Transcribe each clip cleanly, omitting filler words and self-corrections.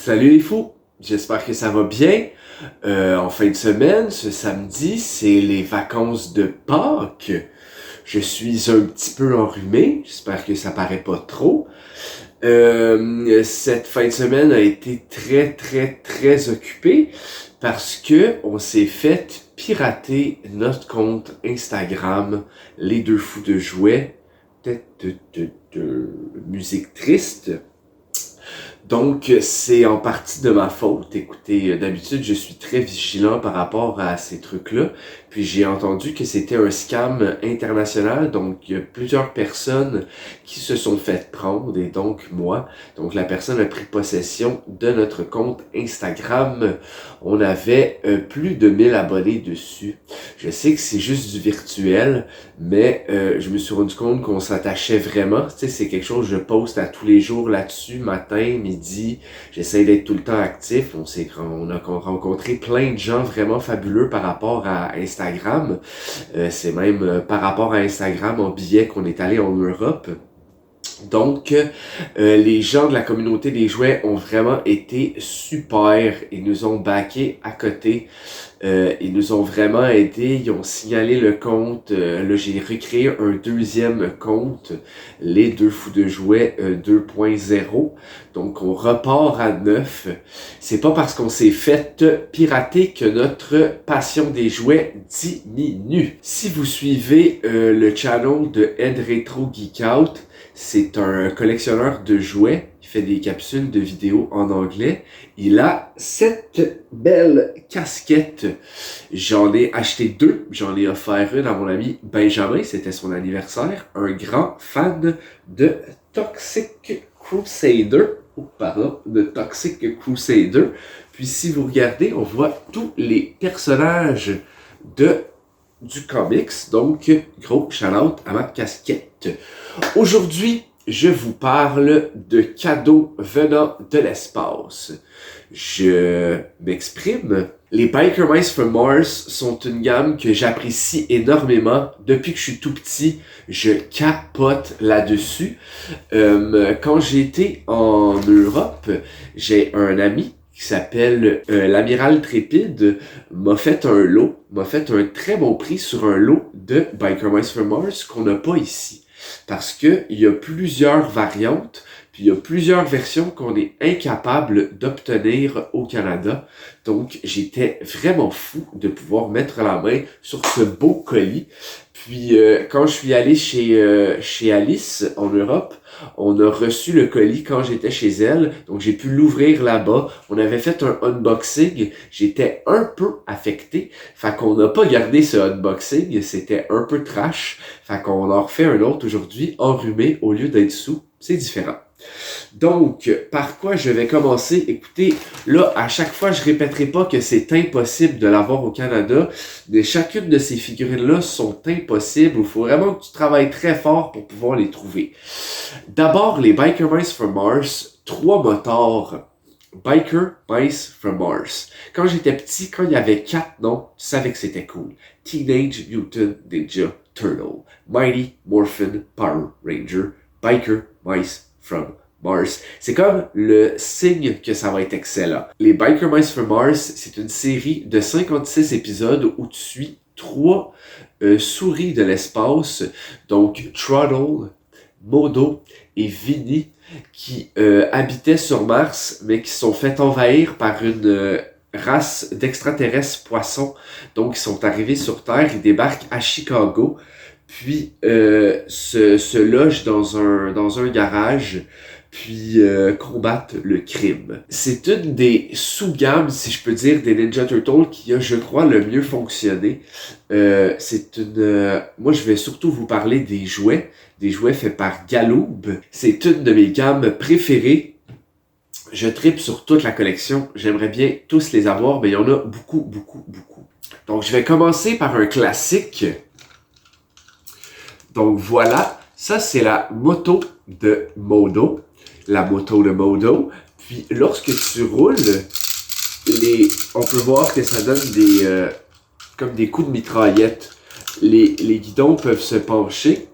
Salut les fous, j'espère que ça va bien. En fin de semaine, ce samedi, c'est les vacances de Pâques. Je suis un petit peu enrhumé, j'espère que ça paraît pas trop. Cette fin de semaine a été très occupée parce que on s'est fait pirater notre compte Instagram, les deux fous de jouets, de musique triste. Donc, c'est en partie de ma faute. Écoutez, d'habitude, je suis très vigilant par rapport à ces trucs-là. Puis j'ai entendu que c'était un scam international. Donc, il y a plusieurs personnes qui se sont fait prendre, et donc moi. Donc, la personne a pris possession de notre compte Instagram. On avait plus de 1000 abonnés dessus. Je sais que c'est juste du virtuel, mais je me suis rendu compte qu'on s'attachait vraiment. Tu sais, c'est quelque chose que je poste à tous les jours là-dessus, matin, midi. J'essaie d'être tout le temps actif. On a rencontré plein de gens vraiment fabuleux par rapport à Instagram. C'est même par rapport à Instagram en billet qu'on est allé en Europe. Donc, les gens de la communauté des jouets ont vraiment été super. Ils nous ont backé à côté. Ils nous ont vraiment aidés. Ils ont signalé le compte. Là, j'ai recréé un deuxième compte, les deux fous de jouets 2.0. Donc, on repart à neuf. C'est pas parce qu'on s'est fait pirater que notre passion des jouets diminue. Si vous suivez le channel de Ed Retro Geek Out, c'est un collectionneur de jouets. Il fait des capsules de vidéos en anglais. Il a cette belle casquette. J'en ai acheté deux. J'en ai offert une à mon ami Benjamin. C'était son anniversaire. Un grand fan de Toxic Crusader. De Toxic Crusader. Puis si vous regardez, on voit tous les personnages du comics. Donc, gros shout-out à ma casquette. Aujourd'hui, je vous parle de cadeaux venant de l'espace. Je m'exprime. Les Biker Mice from Mars sont une gamme que j'apprécie énormément. Depuis que je suis tout petit, je capote là-dessus. Quand j'étais en Europe, j'ai un ami qui s'appelle l'Amiral Trépide, m'a fait un très bon prix sur un lot de Biker Mice from Mars qu'on n'a pas ici. Parce que il y a plusieurs variantes, puis il y a plusieurs versions qu'on est incapable d'obtenir au Canada. Donc, j'étais vraiment fou de pouvoir mettre la main sur ce beau colis. Puis, quand je suis allé chez Alice en Europe, on a reçu le colis quand j'étais chez elle. Donc, j'ai pu l'ouvrir là-bas. On avait fait un unboxing. J'étais un peu affecté. Fait qu'on n'a pas gardé ce unboxing. C'était un peu trash. Fait qu'on en refait un autre aujourd'hui, enrhumé au lieu d'être sous. C'est différent. Donc, par quoi je vais commencer? Écoutez, là, à chaque fois, je répéterai pas que c'est impossible de l'avoir au Canada, mais chacune de ces figurines-là sont impossibles. Il faut vraiment que tu travailles très fort pour pouvoir les trouver. D'abord, les Biker Mice from Mars, 3 motards. Biker Mice from Mars. Quand j'étais petit, quand il y avait 4 noms, tu savais que c'était cool. Teenage Mutant Ninja Turtle, Mighty Morphin Power Ranger, Biker Mice from Mars. C'est comme le signe que ça va être excellent. Les Biker Mice from Mars, c'est une série de 56 épisodes où tu suis 3 souris de l'espace, donc Trottle, Modo et Vinny, qui habitaient sur Mars, mais qui sont fait envahir par une race d'extraterrestres poissons. Donc, ils sont arrivés sur Terre, ils débarquent à Chicago, puis se logent dans un garage, puis combattent le crime. C'est une des sous-gammes, si je peux dire, des Ninja Turtles qui a, je crois, le mieux fonctionné. Moi, je vais surtout vous parler des jouets faits par Galoob. C'est une de mes gammes préférées. Je tripe sur toute la collection. J'aimerais bien tous les avoir, mais il y en a beaucoup. Donc, je vais commencer par un classique. Donc, voilà. Ça, c'est la moto de Modo. Puis, lorsque tu roules, on peut voir que ça donne comme des coups de mitraillette. Les guidons peuvent se pencher.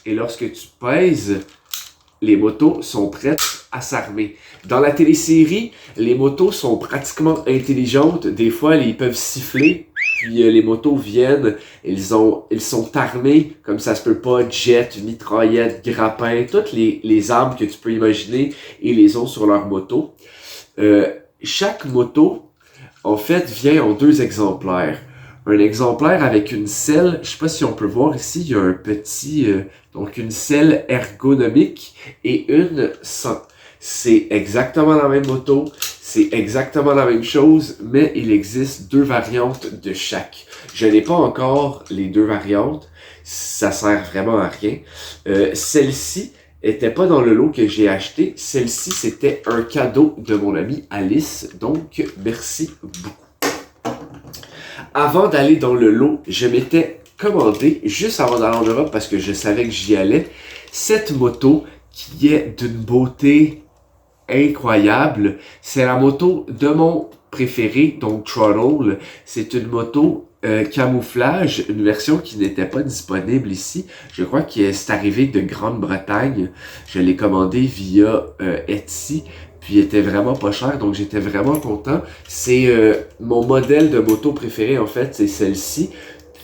Et lorsque tu pèses, les motos sont prêtes à s'armer. Dans la télésérie, les motos sont pratiquement intelligentes. Des fois, ils peuvent siffler, puis les motos viennent, ils sont armés, comme ça se peut pas, jet, mitraillettes, grappins, toutes les armes que tu peux imaginer, et les ont sur leur moto. Chaque moto, en fait, vient en 2 exemplaires. Un exemplaire avec une selle, je sais pas si on peut voir ici, il y a un petit, donc une selle ergonomique et une sans. C'est exactement la même moto, c'est exactement la même chose, mais il existe 2 variantes de chaque. Je n'ai pas encore les 2 variantes, ça sert vraiment à rien. Celle-ci était pas dans le lot que j'ai acheté, celle-ci c'était un cadeau de mon amie Alice, donc merci beaucoup. Avant d'aller dans le lot, je m'étais commandé, juste avant d'aller en Europe, parce que je savais que j'y allais, cette moto qui est d'une beauté incroyable. C'est la moto de mon préféré, donc Throttle. C'est une moto camouflage, une version qui n'était pas disponible ici. Je crois que c'est arrivé de Grande-Bretagne. Je l'ai commandé via Etsy. Puis il était vraiment pas cher, donc j'étais vraiment content. C'est mon modèle de moto préféré, en fait, c'est celle-ci.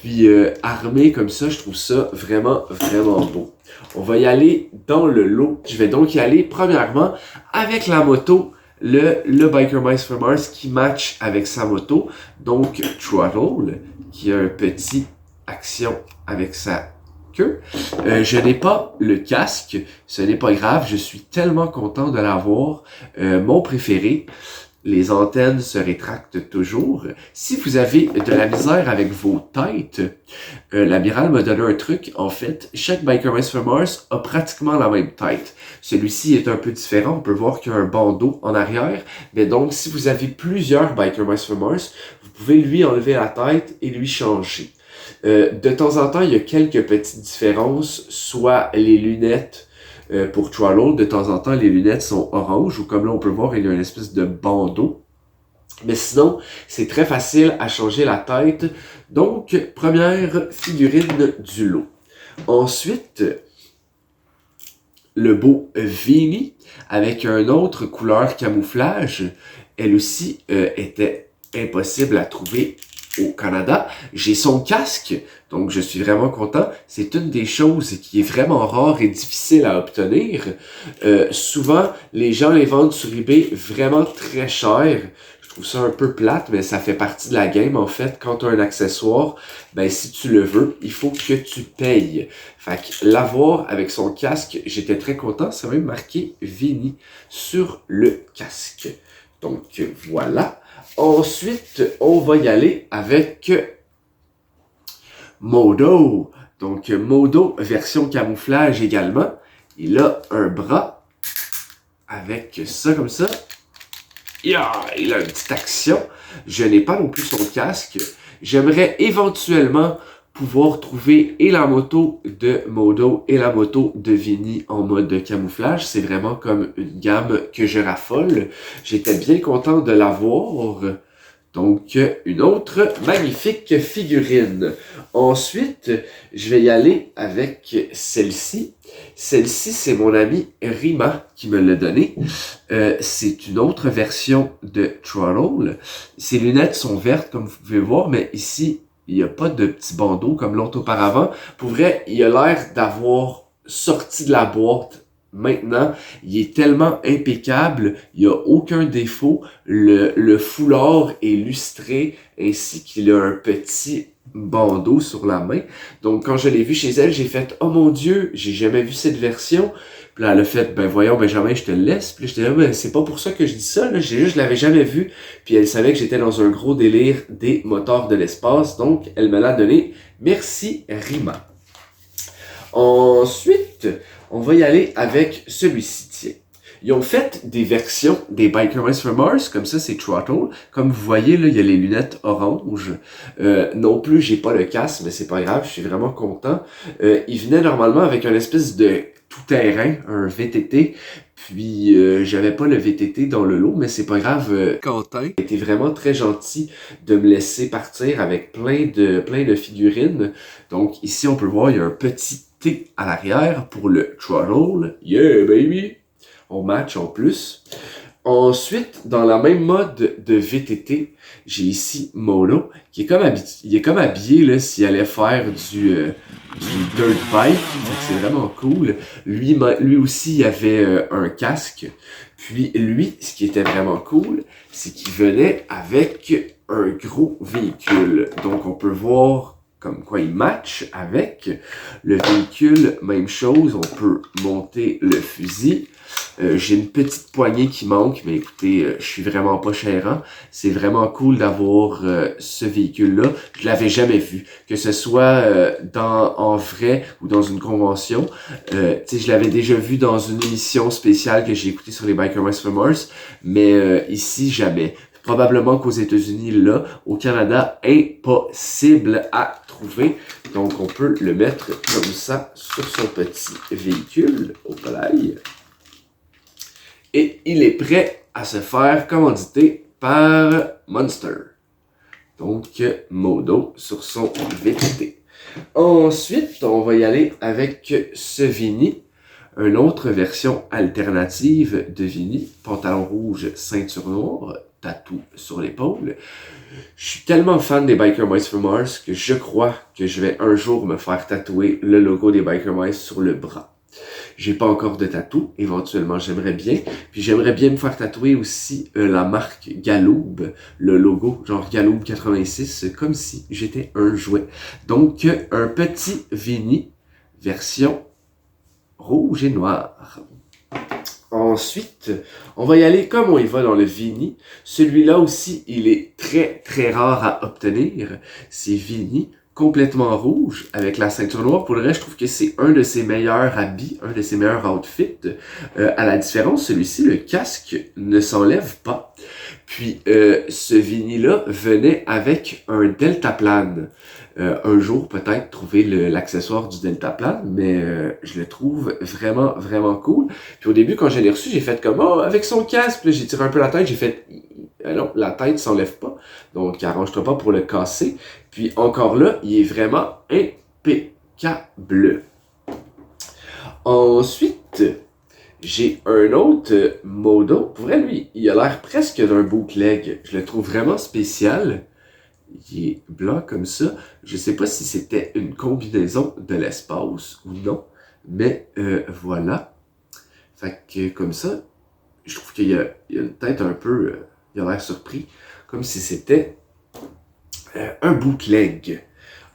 Puis armée comme ça, je trouve ça vraiment, vraiment beau. On va y aller dans le lot. Je vais donc y aller premièrement avec la moto, le Biker Mice from Mars qui match avec sa moto. Donc Throttle, qui a un petit action avec sa queue. Je n'ai pas le casque, ce n'est pas grave, je suis tellement content de l'avoir. Mon préféré. Les antennes se rétractent toujours. Si vous avez de la misère avec vos têtes, l'amiral m'a donné un truc. En fait, chaque Biker Mice from Mars a pratiquement la même tête. Celui-ci est un peu différent. On peut voir qu'il y a un bandeau en arrière. Mais donc, si vous avez plusieurs Biker Mice from Mars, vous pouvez lui enlever la tête et lui changer. De temps en temps, il y a quelques petites différences. Soit les lunettes pour Throttle, de temps en temps, les lunettes sont oranges, ou comme là, on peut voir, il y a une espèce de bandeau. Mais sinon, c'est très facile à changer la tête. Donc, première figurine du lot. Ensuite, le beau Vinny, avec un autre couleur camouflage. Elle aussi était impossible à trouver au Canada. J'ai son casque, donc je suis vraiment content. C'est une des choses qui est vraiment rare et difficile à obtenir. Souvent, les gens les vendent sur eBay vraiment très cher. Je trouve ça un peu plate, mais ça fait partie de la game. En fait, quand tu as un accessoire, ben si tu le veux, il faut que tu payes. Fait que l'avoir avec son casque, j'étais très content. Ça m'a même marqué Vinny sur le casque. Donc voilà. Ensuite, on va y aller avec Modo. Donc, Modo, version camouflage également. Il a un bras avec ça comme ça. Yeah, il a une petite action. Je n'ai pas non plus son casque. J'aimerais éventuellement pouvoir trouver et la moto de Modo et la moto de Vinny en mode camouflage. C'est vraiment comme une gamme que je raffole. J'étais bien content de l'avoir. Donc, une autre magnifique figurine. Ensuite, je vais y aller avec celle-ci. Celle-ci, c'est mon ami Rima qui me l'a donné. C'est une autre version de Throttle. Ses lunettes sont vertes, comme vous pouvez voir, mais ici, il n'y a pas de petit bandeau comme l'autre auparavant. Pour vrai, il a l'air d'avoir sorti de la boîte. Maintenant, il est tellement impeccable, il n'y a aucun défaut. Le foulard est lustré ainsi qu'il a un petit bandeau sur la main. Donc, quand je l'ai vu chez elle, j'ai fait « Oh mon Dieu, j'ai jamais vu cette version. » Puis là, elle a fait « Ben voyons, Benjamin, je te le laisse. » Puis là, j'étais là « Ben c'est pas pour ça que je dis ça, là. Je l'avais jamais vu. » Puis elle savait que j'étais dans un gros délire des moteurs de l'espace. Donc, elle me l'a donné. Merci, Rima. Ensuite, on va y aller avec celui-ci, tiens. Ils ont fait des versions des Biker Mice from Mars, comme ça c'est Throttle. Comme vous voyez, là, il y a les lunettes oranges. Non plus, j'ai pas le casque, mais c'est pas grave, je suis vraiment content. Il venait normalement avec un espèce de tout-terrain, un VTT. Puis, j'avais pas le VTT dans le lot, mais c'est pas grave. Quentin était vraiment très gentil de me laisser partir avec plein de figurines. Donc, ici, on peut voir, il y a un petit T à l'arrière pour le throttle. Yeah, baby! On match en plus. Ensuite, dans la même mode de VTT, j'ai ici Mono, qui est il est comme habillé là, s'il allait faire du dirt bike. Donc c'est vraiment cool. Lui aussi, il avait un casque. Puis lui, ce qui était vraiment cool, c'est qu'il venait avec un gros véhicule. Donc on peut voir comme quoi il match avec le véhicule. Même chose, on peut monter le fusil. J'ai une petite poignée qui manque, mais écoutez, je suis vraiment pas chérant. C'est vraiment cool d'avoir ce véhicule-là. Je l'avais jamais vu, que ce soit en vrai ou dans une convention. Je l'avais déjà vu dans une émission spéciale que j'ai écoutée sur les Biker Mice from Mars, mais ici, jamais. Probablement qu'aux États-Unis, là, au Canada, impossible à trouver. Donc, on peut le mettre comme ça sur son petit véhicule au palais. Et il est prêt à se faire commanditer par Monster. Donc, Modo sur son VTT. Ensuite, on va y aller avec ce Vini. Une autre version alternative de Vini. Pantalon rouge, ceinture noire, tatou sur l'épaule. Je suis tellement fan des Biker Mice from Mars que je crois que je vais un jour me faire tatouer le logo des Biker Mice sur le bras. J'ai pas encore de tatou, éventuellement j'aimerais bien. Puis j'aimerais bien me faire tatouer aussi la marque Galoob, le logo, genre Galoob 86, comme si j'étais un jouet. Donc un petit Vini, version rouge et noir. Ensuite, on va y aller comme on y va dans le Vini. Celui-là aussi, il est très très rare à obtenir. C'est Vini complètement rouge avec la ceinture noire. Pour le reste, je trouve que c'est un de ses meilleurs habits, un de ses meilleurs outfits. À la différence, celui-ci, le casque ne s'enlève pas. Puis, ce Vini-là venait avec un deltaplane. Un jour, peut-être, trouver l'accessoire du deltaplane, mais je le trouve vraiment, vraiment cool. Puis au début, quand je l'ai reçu, j'ai fait comme, oh, avec son casque, puis j'ai tiré un peu la tête, j'ai fait, non, la tête s'enlève pas, donc arrange-toi pas pour le casser. Puis encore là, il est vraiment impeccable. Ensuite, j'ai un autre Modo. Pour vrai, lui, il a l'air presque d'un bootleg. Je le trouve vraiment spécial. Il est blanc comme ça. Je sais pas si c'était une combinaison de l'espace ou non, mais voilà. Fait que comme ça, je trouve qu'il y a une tête un peu... il a l'air surpris, comme si c'était un bootleg.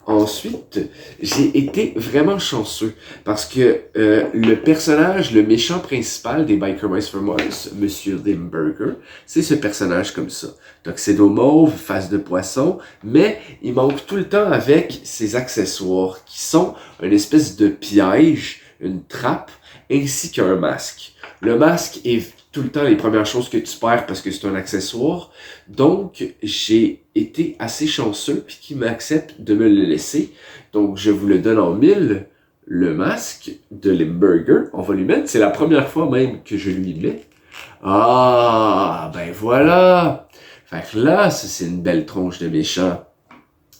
Ensuite, j'ai été vraiment chanceux parce que le personnage, le méchant principal des Biker Mice from Mars, Monsieur Limburger, c'est ce personnage comme ça. Tuxedo mauve, face de poisson, mais il manque tout le temps avec ses accessoires qui sont une espèce de piège, une trappe, ainsi qu'un masque. Le masque est tout le temps les premières choses que tu perds parce que c'est un accessoire. Donc, j'ai été assez chanceux puis qu'il m'accepte de me le laisser. Donc, je vous le donne en 1000. Le masque de Limburger, on va lui mettre. C'est la première fois même que je lui mets. Ah, ben voilà. Fait que là, c'est une belle tronche de méchant.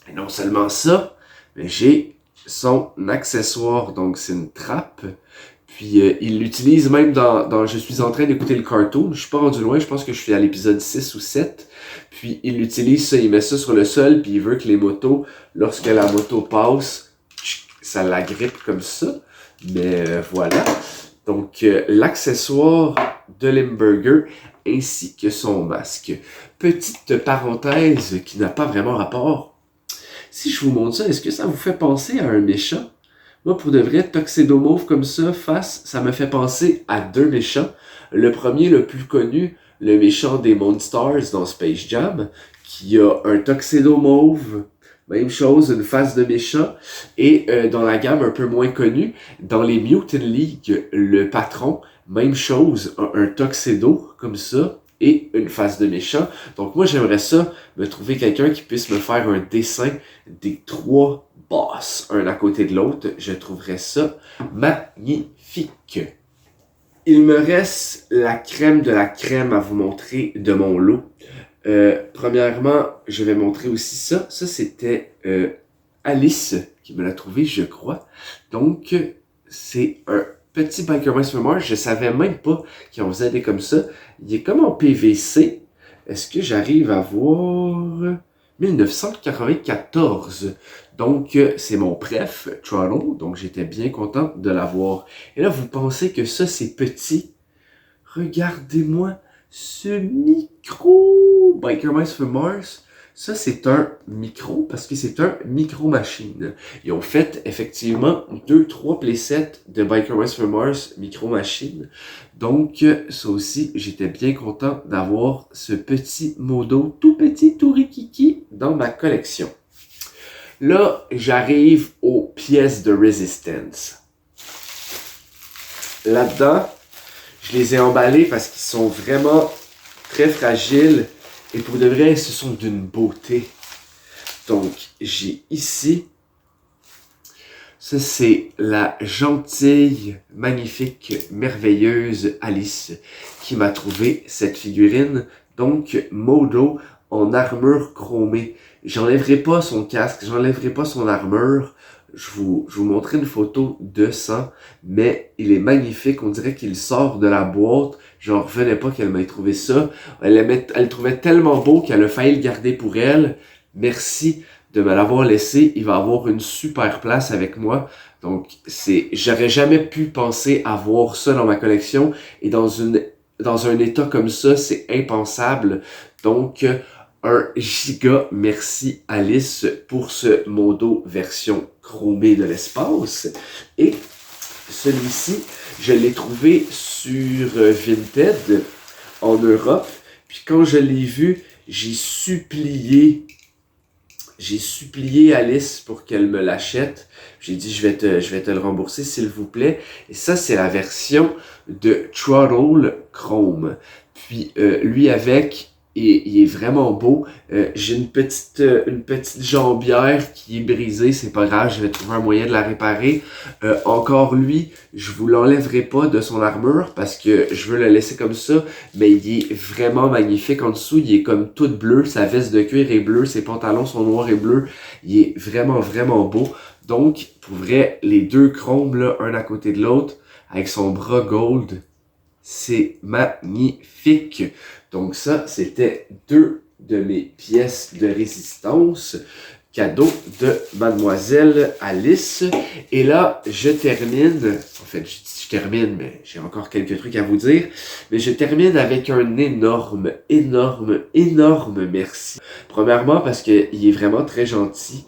Et non seulement ça, mais j'ai son accessoire. Donc, c'est une trappe. Puis il l'utilise même dans je suis en train d'écouter le cartoon. Je suis pas rendu loin, je pense que je suis à l'épisode 6 ou 7. Puis il utilise ça, il met ça sur le sol, puis il veut que les motos, lorsque la moto passe, ça l'agrippe comme ça. Mais voilà. Donc l'accessoire de Limburger ainsi que son masque. Petite parenthèse qui n'a pas vraiment rapport. Si je vous montre ça, est-ce que ça vous fait penser à un méchant? Moi, pour de vrai, Tuxedo mauve comme ça, ça me fait penser à deux méchants. Le premier, le plus connu, le méchant des Monstars dans Space Jam, qui a un Tuxedo mauve, même chose, une face de méchant. Et dans la gamme un peu moins connue, dans les Mutant League, le patron, même chose, un Tuxedo comme ça, et une face de méchant. Donc moi, j'aimerais ça, me trouver quelqu'un qui puisse me faire un dessin des trois boss, un à côté de l'autre. Je trouverais ça magnifique. Il me reste la crème de la crème à vous montrer de mon lot. Premièrement, je vais montrer aussi ça. Ça, c'était Alice qui me l'a trouvé, je crois. Donc, c'est un petit Biker Mice from Mars. Je savais même pas qu'on faisait des comme ça. Il est comme en PVC. Est-ce que j'arrive à voir 1994? Donc, c'est mon préf, Throttle. Donc, j'étais bien content de l'avoir. Et là, vous pensez que ça, c'est petit? Regardez-moi ce micro Biker Mice from Mars. Ça, c'est un micro parce que c'est un micro-machine. Ils ont fait effectivement 2-3 playsets de Biker Mice from Mars micro-machine. Donc, ça aussi, j'étais bien content d'avoir ce petit modo tout petit, tout rikiki dans ma collection. Là, j'arrive aux pièces de Resistance. Là-dedans, je les ai emballées parce qu'ils sont vraiment très fragiles. Et pour de vrai, ce sont d'une beauté. Donc, j'ai ici, ça c'est la gentille, magnifique, merveilleuse Alice qui m'a trouvé cette figurine. Donc, Modo en armure chromée. J'enlèverai pas son casque, j'enlèverai pas son armure. Je vous montrerai une photo de ça, mais il est magnifique. On dirait qu'il sort de la boîte. J'en revenais pas qu'elle m'ait trouvé ça. Elle le trouvait tellement beau qu'elle a failli le garder pour elle. Merci de me l'avoir laissé. Il va avoir une super place avec moi. Donc, j'aurais jamais pu penser avoir ça dans ma collection. Et dans un état comme ça, c'est impensable. Donc, un giga merci Alice pour ce modo version chromée de l'espace. Et celui-ci, je l'ai trouvé sur Vinted en Europe. Puis quand je l'ai vu, j'ai supplié Alice pour qu'elle me l'achète. J'ai dit, je vais te le rembourser, s'il vous plaît. Et ça, c'est la version de Throttle Chrome. Puis, lui avec, et il est vraiment beau. J'ai une petite jambière qui est brisée, c'est pas grave, je vais trouver un moyen de la réparer. Encore lui, je vous l'enlèverai pas de son armure parce que je veux le laisser comme ça, mais il est vraiment magnifique en dessous, il est comme tout bleu, sa veste de cuir est bleue, ses pantalons sont noirs et bleus, il est vraiment vraiment beau. Donc, pour vrai, les deux chromes là, un à côté de l'autre, avec son bras gold, c'est magnifique. Donc ça, c'était deux de mes pièces de résistance, cadeau de Mademoiselle Alice. Et là, je termine, en fait, je termine, mais j'ai encore quelques trucs à vous dire, mais je termine avec un énorme merci. Premièrement, parce qu'il est vraiment très gentil.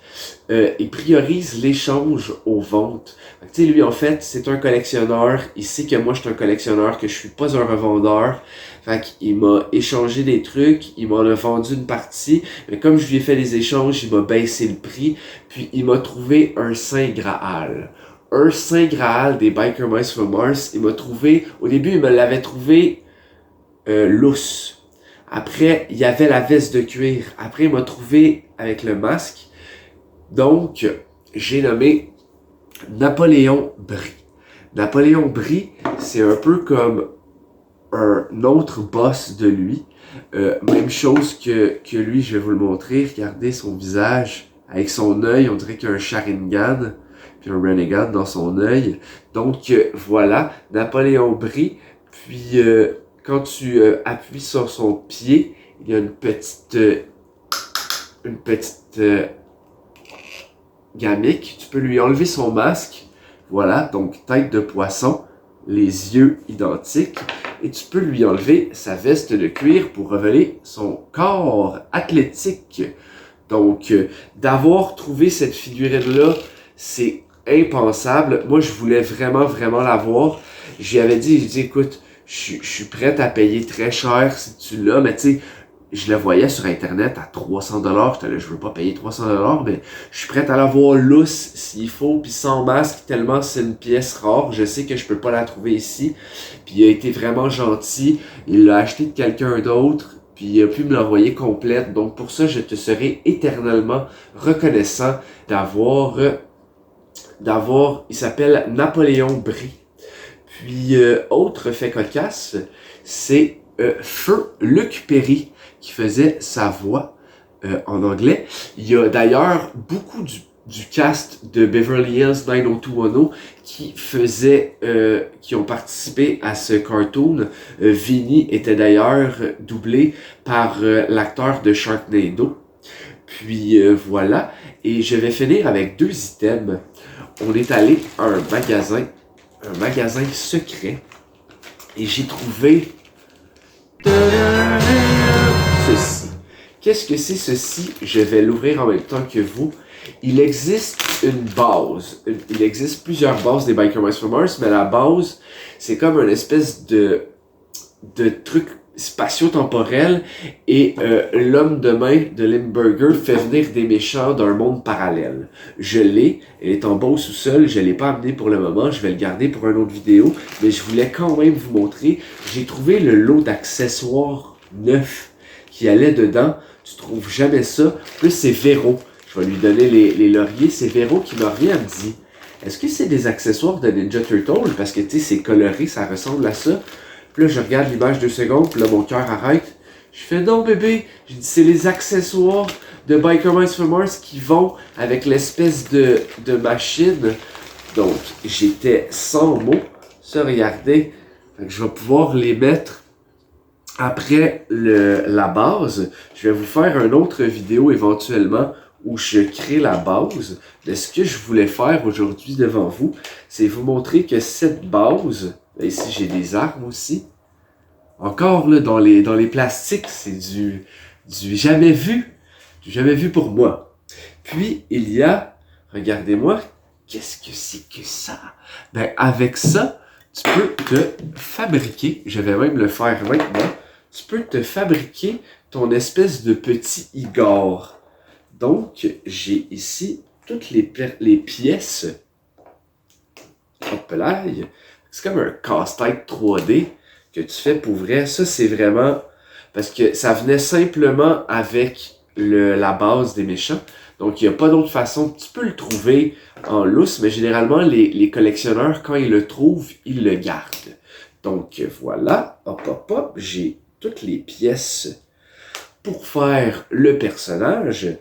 Il priorise l'échange aux ventes. Tu sais, lui, en fait, c'est un collectionneur. Il sait que moi, je suis un collectionneur, que je suis pas un revendeur. Fait qu'il m'a échangé des trucs, il m'en a vendu une partie, mais comme je lui ai fait les échanges, il m'a baissé le prix, puis il m'a trouvé un Saint Graal. Un Saint Graal des Biker Mice from Mars. Il m'a trouvé, au début, il me l'avait trouvé lousse. Après, il y avait la veste de cuir. Après, il m'a trouvé avec le masque. Donc, j'ai nommé Napoléon Brie. Napoléon Brie, c'est un peu comme un autre boss de lui. Même chose que lui, je vais vous le montrer. Regardez son visage avec son œil. On dirait qu'il y a un Sharingan puis un Renegade dans son œil. Donc, voilà, Napoléon Brie. Puis, quand tu appuies sur son pied, il y a une petite gamique. Tu peux lui enlever son masque. Voilà, donc tête de poisson, les yeux identiques. Et tu peux lui enlever sa veste de cuir pour révéler son corps athlétique. Donc, d'avoir trouvé cette figurine-là, c'est impensable. Moi, je voulais vraiment l'avoir. J'y avais dit, j'ai dit, écoute, je suis prête à payer très cher si tu l'as, mais tu sais, je le voyais sur Internet à 300$. J'étais là, je veux pas payer 300$, mais je suis prête à l'avoir lousse s'il faut, puis sans masque, tellement c'est une pièce rare. Je sais que je peux pas la trouver ici. Puis il a été vraiment gentil. Il l'a acheté de quelqu'un d'autre, puis il a pu me l'envoyer complète. Donc pour ça, je te serai éternellement reconnaissant d'avoir, il s'appelle Napoléon Brie. Puis autre fait cocasse, c'est Feu Luc Perry qui faisait sa voix en anglais. Il y a d'ailleurs beaucoup du cast de Beverly Hills 90210 qui ont participé à ce cartoon. Vinny était d'ailleurs doublé par l'acteur de Sharknado. Puis voilà, et je vais finir avec 2 items. On est allé à un magasin secret, et j'ai trouvé ceci. Qu'est-ce que c'est ceci? Je vais l'ouvrir en même temps que vous. Il existe une base. Il existe plusieurs bases des Biker Mice from Mars, mais la base, c'est comme une espèce de truc spatio-temporel, et l'homme de main de Limburger fait venir des méchants d'un monde parallèle. Je l'ai, elle est en bas au sous-sol, je l'ai pas amené pour le moment, je vais le garder pour une autre vidéo, mais je voulais quand même vous montrer. J'ai trouvé le lot d'accessoires neufs qui allait dedans. Tu trouves jamais ça. Plus c'est Véro. Je vais lui donner les lauriers. C'est Véro qui m'a rien dit. Est-ce que c'est des accessoires de Ninja Turtle? Parce que tu sais, c'est coloré, ça ressemble à ça. Puis là, je regarde l'image 2 secondes, puis là, mon cœur arrête. Je fais non, bébé. Je dis, c'est les accessoires de Biker Mice from Mars qui vont avec l'espèce de machine. Donc, j'étais sans mots. Ça, regardez. Fait que je vais pouvoir les mettre après la base. Je vais vous faire une autre vidéo éventuellement où je crée la base. Mais ce que je voulais faire aujourd'hui devant vous, c'est vous montrer que cette base, ici j'ai des armes aussi, encore là dans les plastiques, c'est du jamais vu, du jamais vu pour moi. Puis il y a, regardez-moi, qu'est-ce que c'est que ça? Ben avec ça, tu peux te fabriquer, je vais même le faire maintenant, tu peux te fabriquer ton espèce de petit Igor. Donc, j'ai ici toutes les pièces. Hop là, c'est comme un casse-tête 3D que tu fais pour vrai. Ça, c'est vraiment... Parce que ça venait simplement avec la base des méchants. Donc, il n'y a pas d'autre façon. Tu peux le trouver en lousse, mais généralement, les collectionneurs, quand ils le trouvent, ils le gardent. Donc, voilà. Hop, hop, hop. J'ai toutes les pièces pour faire le personnage,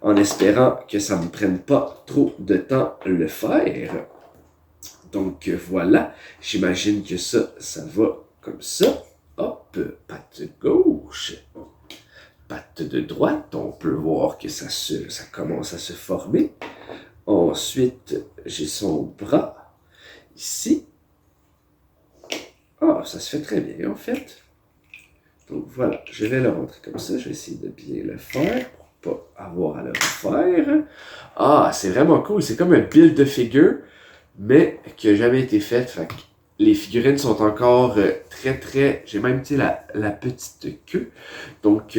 en espérant que ça ne me prenne pas trop de temps le faire. Donc voilà, j'imagine que ça va comme ça. Hop, patte gauche, patte de droite, on peut voir que ça commence à se former. Ensuite, j'ai son bras ici. Ah, ça se fait très bien en fait. Donc voilà, je vais le rentrer comme ça, je vais essayer de bien le faire pour pas avoir à le refaire. Ah, c'est vraiment cool, c'est comme un build de figure, mais qui n'a jamais été fait. Fait que les figurines sont encore très très... J'ai même dit la petite queue. Donc,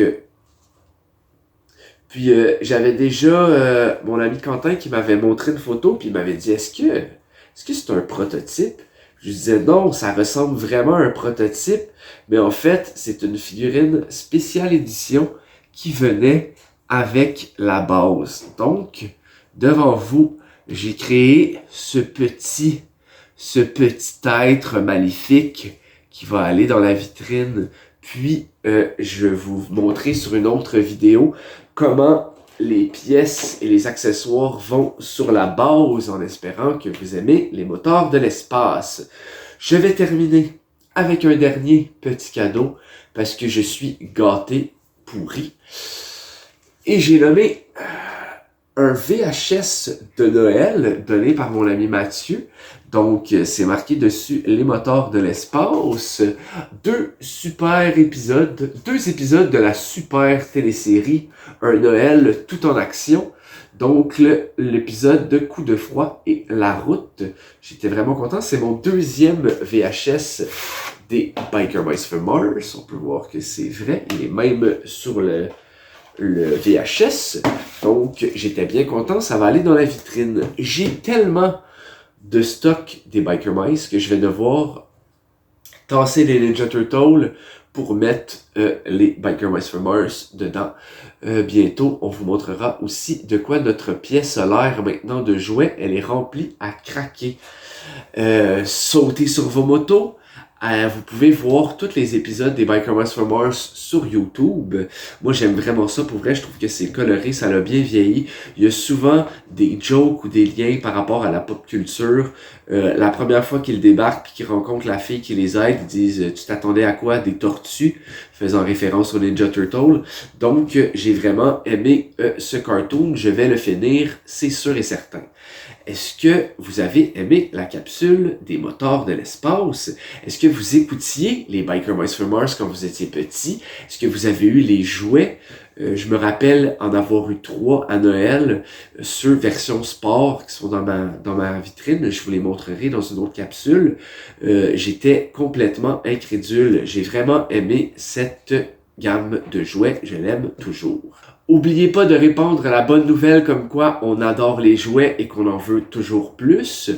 puis j'avais déjà mon ami Quentin qui m'avait montré une photo, puis il m'avait dit, est-ce que c'est un prototype? Je lui disais non, ça ressemble vraiment à un prototype, mais en fait, c'est une figurine spéciale édition qui venait avec la base. Donc, devant vous, j'ai créé ce petit être maléfique qui va aller dans la vitrine. Puis, je vais vous montrer sur une autre vidéo comment les pièces et les accessoires vont sur la base en espérant que vous aimez les moteurs de l'espace. Je vais terminer avec un dernier petit cadeau parce que je suis gâté pourri. Et j'ai nommé un VHS de Noël donné par mon ami Mathieu. Donc, c'est marqué dessus les moteurs de l'espace. 2 épisodes de la super télésérie Un Noël tout en action. Donc, l'épisode de Coup de froid et La route. J'étais vraiment content. C'est mon 2e VHS des Biker Mice from Mars. On peut voir que c'est vrai. Il est même sur le VHS. Donc, j'étais bien content. Ça va aller dans la vitrine. J'ai tellement de stock des Biker Mice que je vais devoir tasser les Ninja Turtles pour mettre les Biker Mice from Mars dedans. Bientôt, on vous montrera aussi de quoi notre pièce a l'air maintenant de jouet. Elle est remplie à craquer. Sautez sur vos motos, Vous pouvez voir tous les épisodes des Biker Mice from Mars sur YouTube. Moi, j'aime vraiment ça. Pour vrai, je trouve que c'est coloré, ça l'a bien vieilli. Il y a souvent des jokes ou des liens par rapport à la pop culture. La première fois qu'ils débarquent puis qu'ils rencontrent la fille qui les aide, ils disent « Tu t'attendais à quoi? Des tortues? » faisant référence au Ninja Turtle. Donc, j'ai vraiment aimé ce cartoon. Je vais le finir, c'est sûr et certain. Est-ce que vous avez aimé la capsule des motards de l'espace? Est-ce que vous écoutiez les Biker Mice from Mars quand vous étiez petit? Est-ce que vous avez eu les jouets? Je me rappelle en avoir eu 3 à Noël, ceux version sport qui sont dans ma vitrine. Je vous les montrerai dans une autre capsule. J'étais complètement incrédule. J'ai vraiment aimé cette gamme de jouets. Je l'aime toujours. Oubliez pas de répandre la bonne nouvelle comme quoi on adore les jouets et qu'on en veut toujours plus.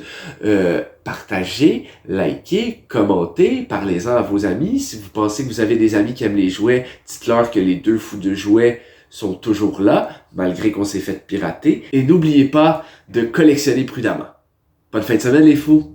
Partagez, likez, commentez, parlez-en à vos amis. Si vous pensez que vous avez des amis qui aiment les jouets, dites-leur que les 2 fous de jouets sont toujours là, malgré qu'on s'est fait pirater. Et n'oubliez pas de collectionner prudemment. Bonne fin de semaine les fous!